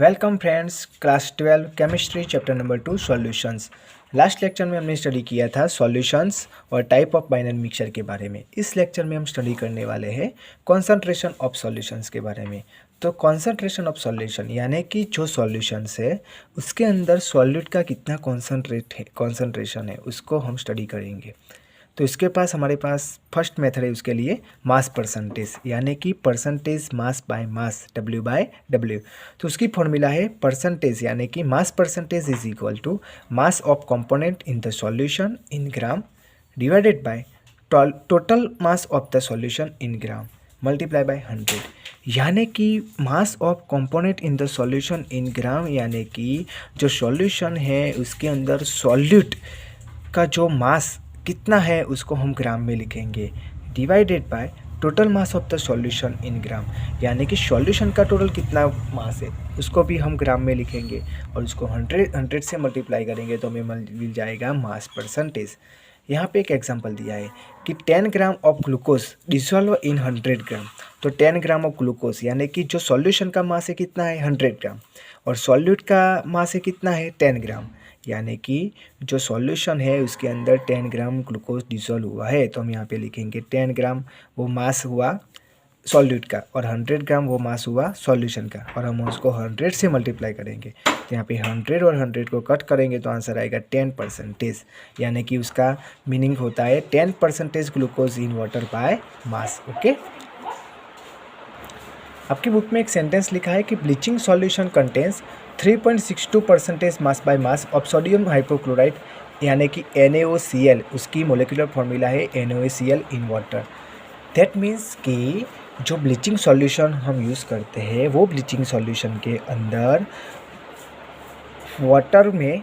Welcome friends, class 12 chemistry chapter number 2 solutions. Last lecture में हमने study किया था सॉल्यूशंस और टाइप ऑफ बाइनरी मिक्सचर के बारे में। इस लेक्चर में हम स्टडी करने वाले हैं कॉन्सेंट्रेशन ऑफ सॉल्यूशंस के बारे में। तो कॉन्सेंट्रेशन ऑफ सॉल्यूशन यानी कि जो सॉल्यूशंस है उसके अंदर सॉल्यूट का कितना कॉन्सेंट्रेशन है उसको हम स्टडी करेंगे। तो इसके पास हमारे पास फर्स्ट मेथड है उसके लिए मास परसेंटेज यानी कि percentage mass by mass W/W। तो उसकी फॉर्मूला है परसेंटेज यानी कि mass percentage is equal to mass of component in the solution in gram divided by total mass of the solution in gram multiply by 100। यानी कि mass of component in the solution in gram यानी कि जो solution है उसके अंदर solute का जो मास कितना है उसको हम ग्राम में लिखेंगे divided by total mass of the solution in gram यानी कि सॉल्यूशन का टोटल कितना मास है उसको भी हम ग्राम में लिखेंगे और उसको 100 से मल्टीप्लाई करेंगे तो हमें मिल जाएगा मास परसेंटेज। यहाँ पे एक एग्जांपल दिया है कि 10 gram of glucose dissolve in 100 ग्राम। तो 10 ग्राम ऑफ ग्लूकोज यानी कि जो सॉल्यूशन का मास है कितना है 100 ग्राम और सॉल्यूट का मास है कितना है 10 ग्राम। यानी कि जो सॉल्यूशन है उसके अंदर 10 ग्राम ग्लूकोज डिसॉल्व हुआ है तो हम यहाँ पे लिखेंगे 10 ग्राम वो मास हुआ सॉल्यूट का और 100 ग्राम वो मास हुआ सॉल्यूशन का और हम उसको 100 से मल्टीप्लाई करेंगे। तो यहाँ पे 100 और 100 को कट करेंगे तो आंसर आएगा 10%। यानी कि उसका मीनिंग होता है 10% glucose in water by mass. Okay, आपकी बुक में एक सेंटेंस लिखा है कि bleaching solution contains 3.62% mass by mass of sodium hypochloride यानी कि NaOCl। उसकी मोलिकुलर फॉर्मूला है NaOCl in water. That means कि जो ब्लीचिंग सॉल्यूशन हम यूज़ करते हैं वो ब्लीचिंग सॉल्यूशन के अंदर वाटर में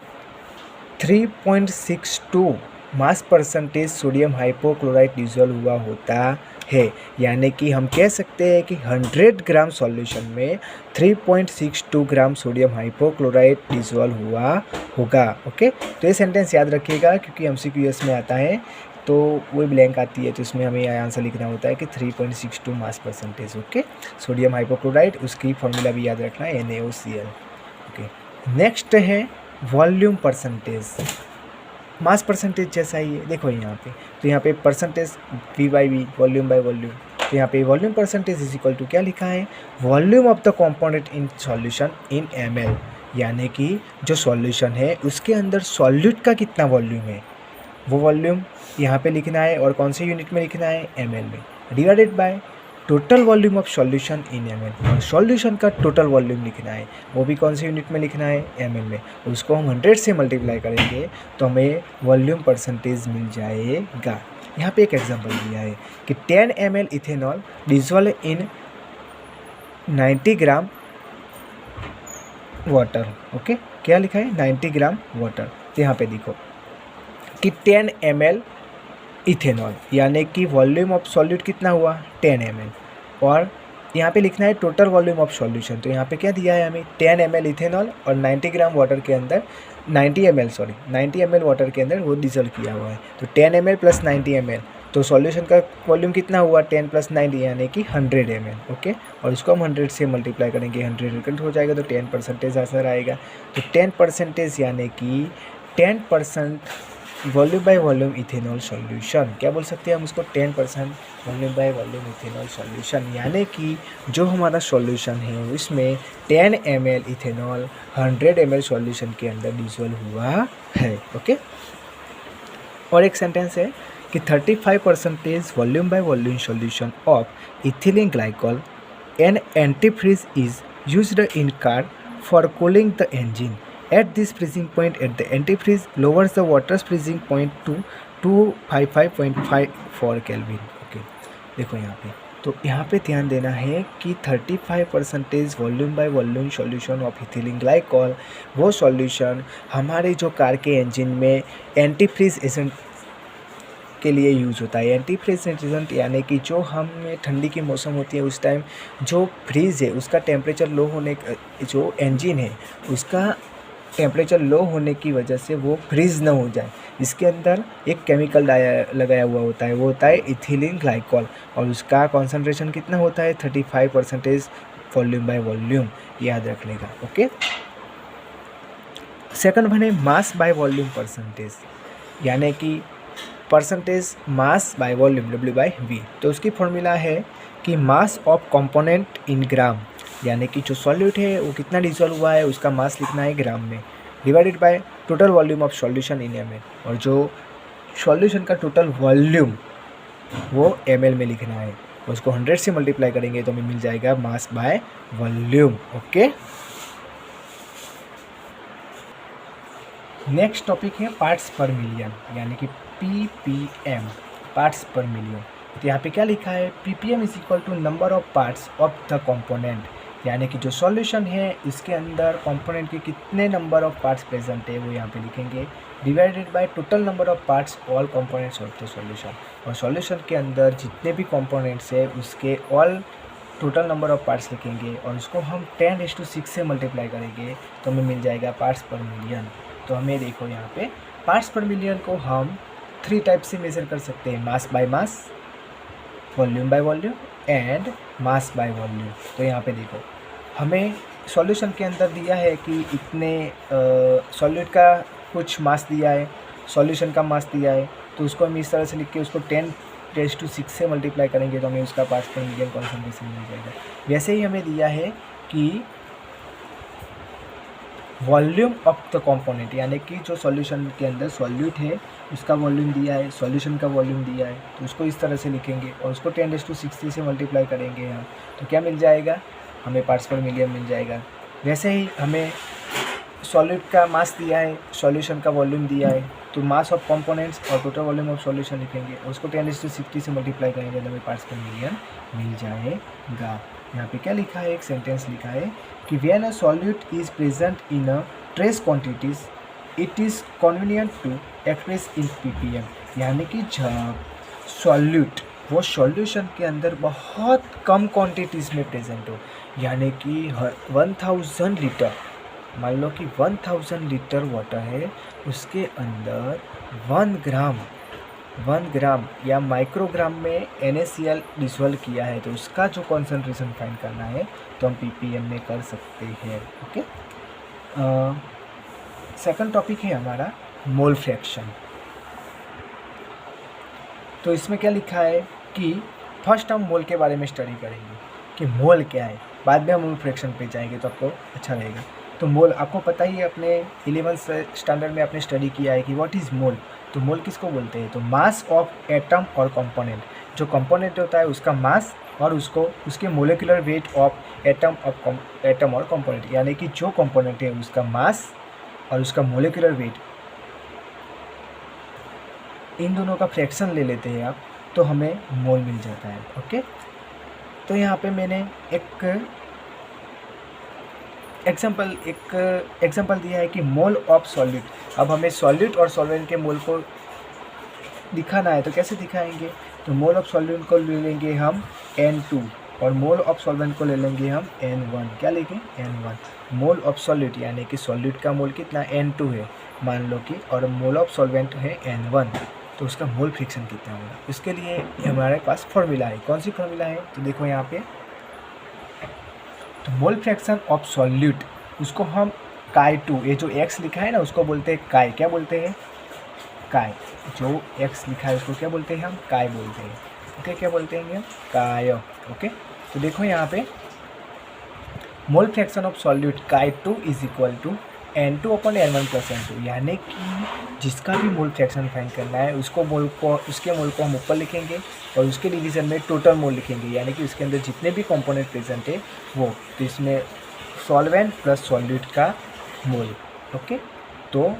3.62 mass percentage sodium hypochloride dissolve हुआ होता है। यानी कि हम कह सकते हैं कि 100 ग्राम सॉल्यूशन में 3.62 ग्राम सोडियम हाइपोक्लोराइड डिसॉल्व हुआ होगा। ओके, तो ये सेंटेंस याद रखिएगा क्योंकि MCQS में आता है तो वो ब्लैंक आती है तो इसमें हमें आंसर लिखना होता है कि 3.62 mass percentage. Okay, sodium hypochloride उसकी फॉर्मूला भी याद रखना है NaOCl। ओके, नेक्स्ट है वॉल्यूम परसेंटेज। मास परसेंटेज जैसा ही है, देखो यहाँ पे तो यहाँ पे percentage V/V volume by volume. तो यहाँ पे volume percentage is equal to क्या लिखा है volume of the component in solution in ml। यानी कि जो सॉल्यूशन है उसके अंदर सॉल्यूट का कितना वॉल्यूम है वो वॉल्यूम यहाँ पे लिखना है और कौन से यूनिट में लिखना है ml में divided by total volume of solution in ml। और सॉल्यूशन का टोटल वॉल्यूम लिखना है वो भी कौन से यूनिट में लिखना है ml में। उसको हम 100 से मल्टीप्लाई करेंगे तो हमें वॉल्यूम परसेंटेज मिल जाएगा। यहाँ पे एक एग्जांपल दिया है कि 10 ml ethanol dissolve in 90 gram water. Okay, क्या लिखा है 90 ग्राम वाटर। तो यहाँ पे देखो कि 10 ml इथेनॉल यानी कि वॉल्यूम ऑफ सॉल्यूट कितना हुआ 10 ml और यहाँ पे लिखना है टोटल वॉल्यूम ऑफ सॉल्यूशन। तो यहाँ पे क्या दिया है हमें 10 ml इथेनॉल और 90 ग्राम वाटर के अंदर 90 ml वाटर के अंदर वो डिसॉल्व किया हुआ है। तो 10 ml प्लस 90 ml तो सॉल्यूशन का वॉल्यूम कितना हुआ 10 प्लस 90 यानी कि 100 ml। ओके, और इसको हम 100 से मल्टीप्लाई करेंगे 100 रिकल्ट हो जाएगा तो 10% आंसर आएगा। तो 10% यानी कि 10% volume by volume ethanol solution. क्या बोल सकते हैं हम उसको 10% volume by volume ethanol solution. यानी कि जो हमारा सॉल्यूशन है उसमें 10 ml इथेनॉल 100 ml सॉल्यूशन के अंदर डिसॉल्व हुआ है। ओके, और एक सेंटेंस है कि 35% volume by volume solution of ethylene glycol an antifreeze is used in car for cooling the engine. At this freezing point at the antifreeze lowers the water's freezing point to 255.54 Kelvin. Okay, देखो यहाँ पे तो यहाँ पे ध्यान देना है कि 35% volume by volume solution of ethylene glycol वो सॉल्यूशन हमारे जो कार के इंजन में एंटीफ्रीज एजेंट के लिए यूज़ होता है। एंटीफ्रीज एजेंट यानी कि जो हमें ठंडी की मौसम होती है उस टाइम जो फ्रीज है उसका टेम्परेचर लो होने जो इंजन है उसका टेम्परेचर लो होने की वजह से वो फ्रीज ना हो जाए इसके अंदर एक केमिकल लगाया हुआ होता है वो होता है इथिलीन ग्लाइकॉल और उसका कॉन्सेंट्रेशन कितना होता है 35% वॉल्यूम बाय वॉल्यूम, याद रखने का। ओके, सेकंड वन है मास बाय वॉल्यूम परसेंटेज, यानी कि percentage mass by volume W/V। तो उसकी फॉर्मूला है कि mass of component in gram, यानी कि जो सॉल्यूट है वो कितना डिसॉल्व हुआ है उसका मास लिखना है ग्राम में, divided by total volume of solution in ml, और जो सॉल्यूशन का टोटल वॉल्यूम वो ml में लिखना है, उसको 100 से मल्टीप्लाई करेंगे तो हमें मिल जाएगा mass by volume. Okay, next topic है पार्ट्स पर मिलियन, यानी कि ppm, पार्ट्स पर मिलियन। तो यहाँ पे क्या लिखा है, ppm is equal to number of parts of the component, यानी कि जो सॉल्यूशन है इसके अंदर कंपोनेंट के कितने नंबर ऑफ पार्ट्स प्रेजेंट है वो यहाँ पे लिखेंगे, divided by total number of parts all components of the solution, और सॉल्यूशन के अंदर जितने भी कंपोनेंट्स है उसके all total number of parts लिखेंगे, और उसको हम 10�6 से मल्टीप्लाई करेंगे तो हमें मिल जाएगा पार्ट्स पर मिलियन। तो हमें देखो यहाँ पे पार्ट्स पर मिलियन को हम 3 टाइप से मेजर कर सकते हैं, मास by mass, volume by volume and mass by volume. तो यहाँ पे देखो हमें सॉल्यूशन के अंदर दिया है कि इतने सॉल्यूट का कुछ मास दिया है, सॉल्यूशन का मास दिया है, तो उसको हम इस तरह से लिख के उसको 10�6 से मल्टीप्लाई करेंगे तो हमें उसका पार्ट्स पर मिलियन कॉन्सेंट्रेशन मिल जाएगा। वैसे ही हमें दिया है कि वॉल्यूम ऑफ द कंपोनेंट, यानी कि जो सॉल्यूशन के अंदर सॉल्यूट है उसका वॉल्यूम दिया है, सॉल्यूशन का वॉल्यूम दिया है, तो उसको इस तरह से लिखेंगे और उसको 10�60 से मल्टीप्लाई करेंगे हम, तो क्या मिल जाएगा, हमें पार्ट्स पर मिलियन मिल जाएगा। वैसे ही हमें सॉल्यूट का मास दिया है, सॉल्यूशन का वॉल्यूम दिया है, तो मास ऑफ कंपोनेंट्स और टोटल वॉल्यूम ऑफ सॉल्यूशन लिखेंगे और उसको 10�60 से मल्टीप्लाई करेंगे तो हमें पार्ट्स पर मिलियन मिल जाएगा। यहाँ पे क्या लिखा है, एक सेंटेंस लिखा है कि when a solute is present in a trace quantities it is convenient to express in ppm, यानी कि जब सॉल्यूट वो सॉल्यूशन के अंदर बहुत कम क्वांटिटीज़ में प्रेजेंट हो, यानी कि 1000 लीटर, मान लो कि 1000 लीटर वाटर है, उसके अंदर 1 ग्राम या माइक्रोग्राम में NaCl डिसॉल्व किया है, तो उसका जो कॉन्सेंट्रेशन फाइंड करना है तो हम ppm में कर सकते हैं। ओके, सेकंड टॉपिक है हमारा मोल फ्रैक्शन। तो इसमें क्या लिखा है कि फर्स्ट हम मोल के बारे में स्टडी करेंगे कि मोल क्या है, बाद में हम मोल फ्रैक्शन पे जाएंगे तो आपको अच्छा रहेगा। तो मोल आपको पता ही है, अपने 11th स्टैंडर्ड में आपने स्टडी किया है कि व्हाट इज़ मोल। तो मोल किसको बोलते हैं, तो मास ऑफ एटम और कंपोनेंट, जो कंपोनेंट होता है उसका मास और उसके मोलिकुलर वेट ऑफ एटम और कंपोनेंट, यानी कि जो कंपोनेंट है उसका मास और उसका मोलिकुलर वेट, इन दोनों का फ्रैक्शन ले लेते हैं आप तो हमें मोल मिल जाता है। ओके, तो यहाँ पे मैंने एक एग्जांपल दिया है कि मोल ऑफ सॉल्यूट। अब हमें सॉल्यूट और सॉल्वेंट के मोल को दिखाना है तो कैसे दिखाएंगे, तो मोल ऑफ सॉल्यूट को ले लेंगे हम N2 और मोल ऑफ सॉल्वेंट को ले लेंगे हम N1। क्या लेंगे, N1। मोल ऑफ सॉल्यूट यानी कि सॉल्यूट का मोल कितना N2 है मान लो कि, और मोल ऑफ सॉल्वेंट है N1, तो उसका मोल फ्रैक्शन कितना होगा। इसके लिए हमारे पास फॉर्मूला है, कौन सी फॉर्मूला है, तो देखो यहाँ पे, तो मोल फ्रैक्शन ऑफ सॉल्यूट उसको हम Chi2, ये जो X लिखा है ना उसको बोलते हैं काई, क्या बोलते हैं, काई, जो X लिखा है उसको क्या बोलते हैं, हम काई बोलते हैं। ओके, क्या बोलते हैं, काय। ओके, तो देखो यहाँ पे mole fraction of solute Chi2 is equal to N2/N1 + N2, यानी कि जिसका भी मोल फ्रैक्शन फाइंड करना है उसके मोल को हम ऊपर लिखेंगे और उसके डिवीज़न में टोटल मोल लिखेंगे, यानी कि उसके अंदर जितने भी कंपोनेंट प्रेजेंट है वो, तो इसमें सॉल्वेंट प्लस सॉल्यूट का मोल। ओके, तो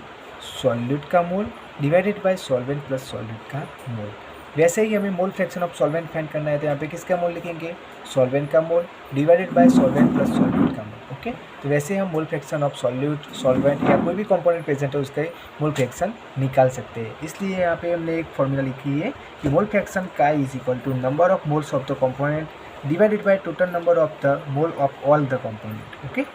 सॉल्यूट का मोल divided by solvent plus solute का मोल। वैसे ही हमें मोल फ्रैक्शन ऑफ सॉल्वेंट फाइंड करना है तो यहाँ पे किसका मोल लिखेंगे, सॉल्वेंट का मोल divided by solvent plus solute का मोल। ओके, तो वैसे हम मोल फ्रैक्शन ऑफ सॉल्यूट, सॉल्वेंट या कोई भी कंपोनेंट प्रेजेंट है उसका मोल फ्रैक्शन निकाल सकते हैं। इसलिए यहाँ पे हमने एक फॉर्मूला लिखी है कि mole fraction chi is equal to number of moles of the component divided by total number of the mole of all the component. Okay,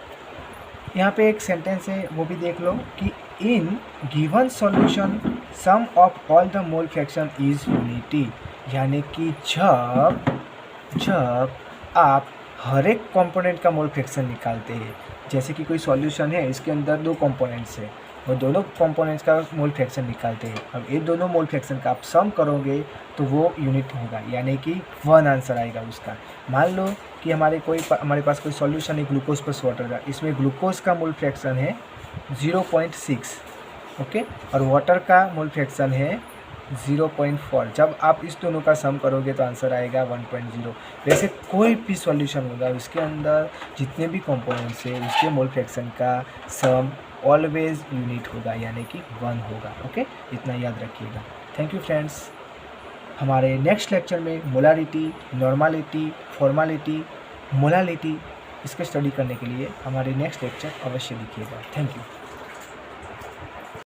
यहाँ पे एक सेंटेंस है वो भी देख लो कि in given solution sum of all the mole fraction is unity, यानी कि जब आप हर एक कंपोनेंट का मोल फ्रैक्शन निकालते हैं। जैसे कि कोई सॉल्यूशन है, इसके अंदर 2 कंपोनेंट्स है, वो दोनों कंपोनेंट्स का मोल फ्रैक्शन निकालते हैं। अब ये दोनों मोल फ्रैक्शन का आप सम करोगे तो वो यूनिट होगा, यानी कि 1 आंसर आएगा उसका। मान लो कि हमारे पास कोई सॉल्यूशन है ग्लूकोज प्लस वाटर का, इसमें ग्लूकोज का मोल फ्रैक्शन है 0.6, ओके, और वाटर का मोल फ्रैक्शन है 0.4। जब आप इस दोनों का सम करोगे तो आंसर आएगा 1.0। वैसे कोई भी सॉल्यूशन होगा, उसके अंदर जितने भी कंपोनेंट्स है, उसके मोल फ्रैक्शन का सम ऑलवेज यूनिट होगा, यानी कि 1 होगा। ओके, इतना याद रखिएगा। Thank you friends. हमारे नेक्स्ट लेक्चर में मोलारिटी, नॉर्मालिटी, फॉर्मालिटी, मोलालिटी, इसके स्टडी करने के लिए हमारे नेक्स्ट लेक्चर अवश्य देखिएगा। Thank you.